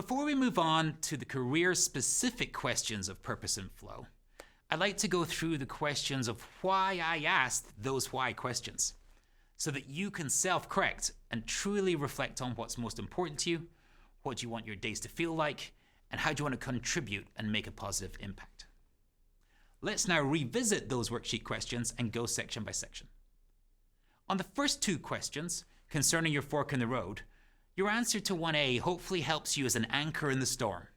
Before we move on to the career-specific questions of purpose and flow, I'd like to go through the questions of why I asked those why questions, so that you can self-correct and truly reflect on what's most important to you, what do you want your days to feel like, and how do you want to contribute and make a positive impact. Let's now revisit those worksheet questions and go section by section. On the first two questions, concerning your fork in the road, your answer to 1A hopefully helps you as an anchor in the storm.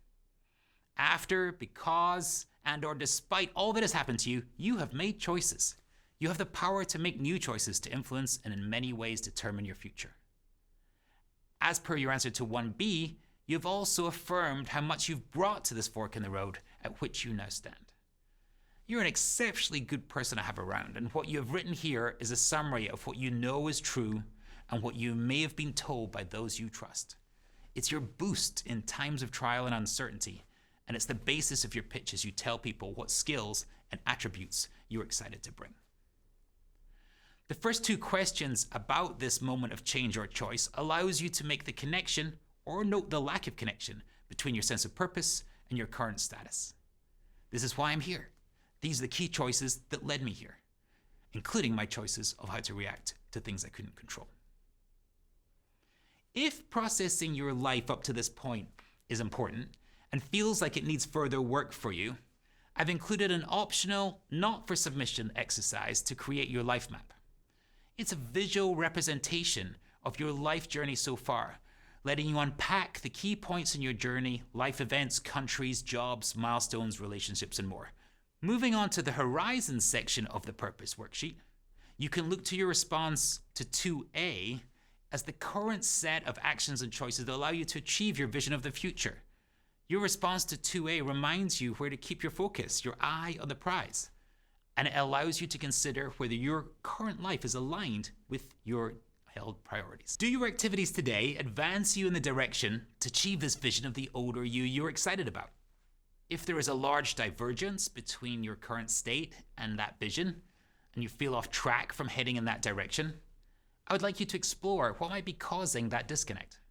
After, because, and or despite all that has happened to you, you have made choices. You have the power to make new choices to influence and in many ways determine your future. As per your answer to 1B, you've also affirmed how much you've brought to this fork in the road at which you now stand. You're an exceptionally good person to have around, and what you have written here is a summary of what you know is true and what you may have been told by those you trust. It's your boost in times of trial and uncertainty, and it's the basis of your pitch as you tell people what skills and attributes you're excited to bring. The first two questions about this moment of change or choice allows you to make the connection or note the lack of connection between your sense of purpose and your current status. This is why I'm here. These are the key choices that led me here, including my choices of how to react to things I couldn't control. If processing your life up to this point is important and feels like it needs further work for you, I've included an optional, not for submission exercise to create your life map. It's a visual representation of your life journey so far, letting you unpack the key points in your journey, life events, countries, jobs, milestones, relationships, and more. Moving on to the horizon section of the purpose worksheet, you can look to your response to 2A as the current set of actions and choices that allow you to achieve your vision of the future. Your response to 2A reminds you where to keep your focus, your eye on the prize, and it allows you to consider whether your current life is aligned with your held priorities. Do your activities today advance you in the direction to achieve this vision of the older you you're excited about? If there is a large divergence between your current state and that vision, and you feel off track from heading in that direction, I would like you to explore what might be causing that disconnect.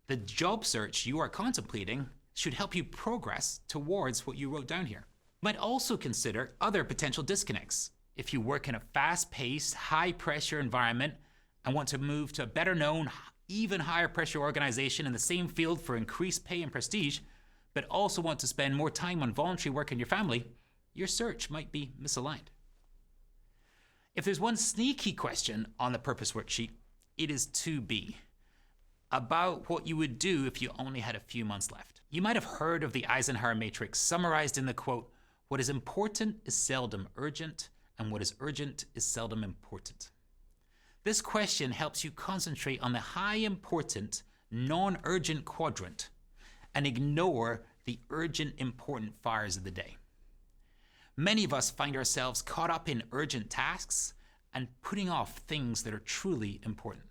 The job search you are contemplating should help you progress towards what you wrote down here. You might also consider other potential disconnects. If you work in a fast-paced, high-pressure environment and want to move to a better-known, even higher-pressure organization in the same field for increased pay and prestige, but also want to spend more time on voluntary work in your family, your search might be misaligned. If there's one sneaky question on the purpose worksheet, it is 2B, about what you would do if you only had a few months left. You might have heard of the Eisenhower matrix summarized in the quote, "What is important is seldom urgent, and what is urgent is seldom important." This question helps you concentrate on the high important, non-urgent quadrant and ignore the urgent important fires of the day. Many of us find ourselves caught up in urgent tasks and putting off things that are truly important.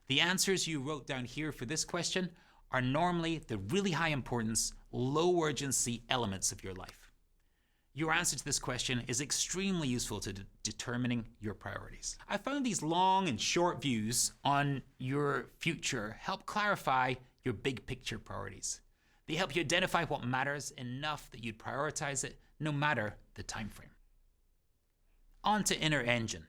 The answers you wrote down here for this question are normally the really high importance, low urgency elements of your life. Your answer to this question is extremely useful to determining your priorities. I found these long and short views on your future help clarify your big picture priorities. They help you identify what matters enough that you'd prioritize it no matter the time frame. On to inner engine.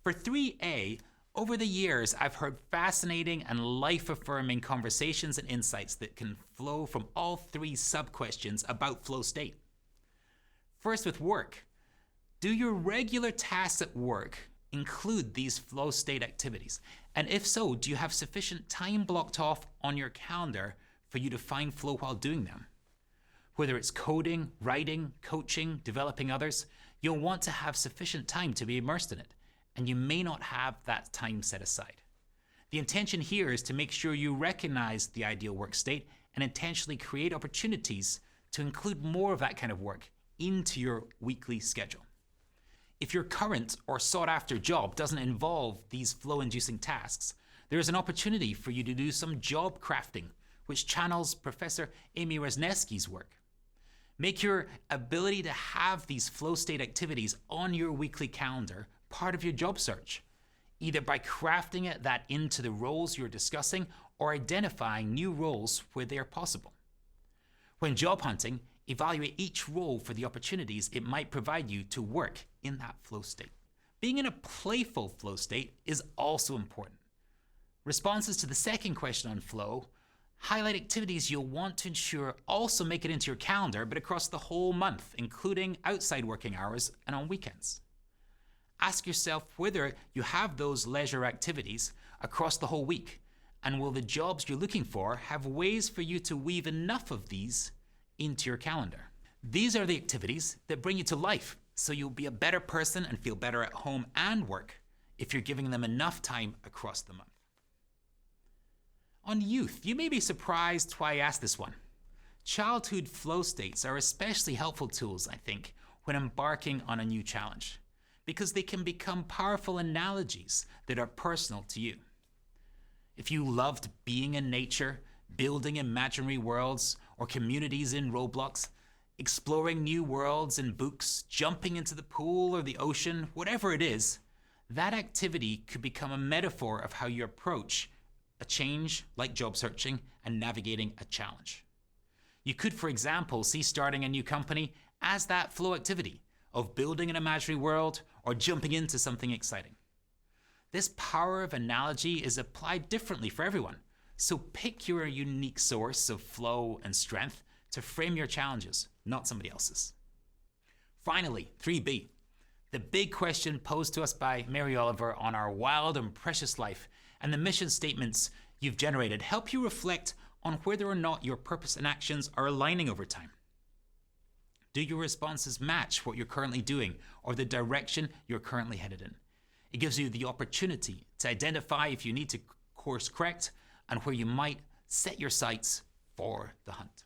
For 3A, over the years, I've heard fascinating and life-affirming conversations and insights that can flow from all three sub-questions about flow state. First, with work. Do your regular tasks at work include these flow state activities? And if so, do you have sufficient time blocked off on your calendar for you to find flow while doing them? Whether it's coding, writing, coaching, developing others, you'll want to have sufficient time to be immersed in it, and you may not have that time set aside. The intention here is to make sure you recognize the ideal work state and intentionally create opportunities to include more of that kind of work into your weekly schedule. If your current or sought-after job doesn't involve these flow-inducing tasks, there is an opportunity for you to do some job crafting, which channels Professor Amy Wrzesniewski's work. Make your ability to have these flow state activities on your weekly calendar part of your job search, either by crafting that into the roles you're discussing or identifying new roles where they are possible. When job hunting, evaluate each role for the opportunities it might provide you to work in that flow state. Being in a playful flow state is also important. Responses to the second question on flow highlight activities you'll want to ensure also make it into your calendar, but across the whole month, including outside working hours and on weekends. Ask yourself whether you have those leisure activities across the whole week, and will the jobs you're looking for have ways for you to weave enough of these into your calendar. These are the activities that bring you to life, so you'll be a better person and feel better at home and work if you're giving them enough time across the month. On youth, you may be surprised why I asked this one. Childhood flow states are especially helpful tools, I think, when embarking on a new challenge, because they can become powerful analogies that are personal to you. If you loved being in nature, building imaginary worlds or communities in Roblox, exploring new worlds in books, jumping into the pool or the ocean, whatever it is, that activity could become a metaphor of how you approach a change like job searching and navigating a challenge. You could, for example, see starting a new company as that flow activity of building an imaginary world or jumping into something exciting. This power of analogy is applied differently for everyone, so pick your unique source of flow and strength to frame your challenges, not somebody else's. Finally, 3B, the big question posed to us by Mary Oliver on our wild and precious life, and the mission statements you've generated help you reflect on whether or not your purpose and actions are aligning over time. Do your responses match what you're currently doing or the direction you're currently headed in? It gives you the opportunity to identify if you need to course correct and where you might set your sights for the hunt.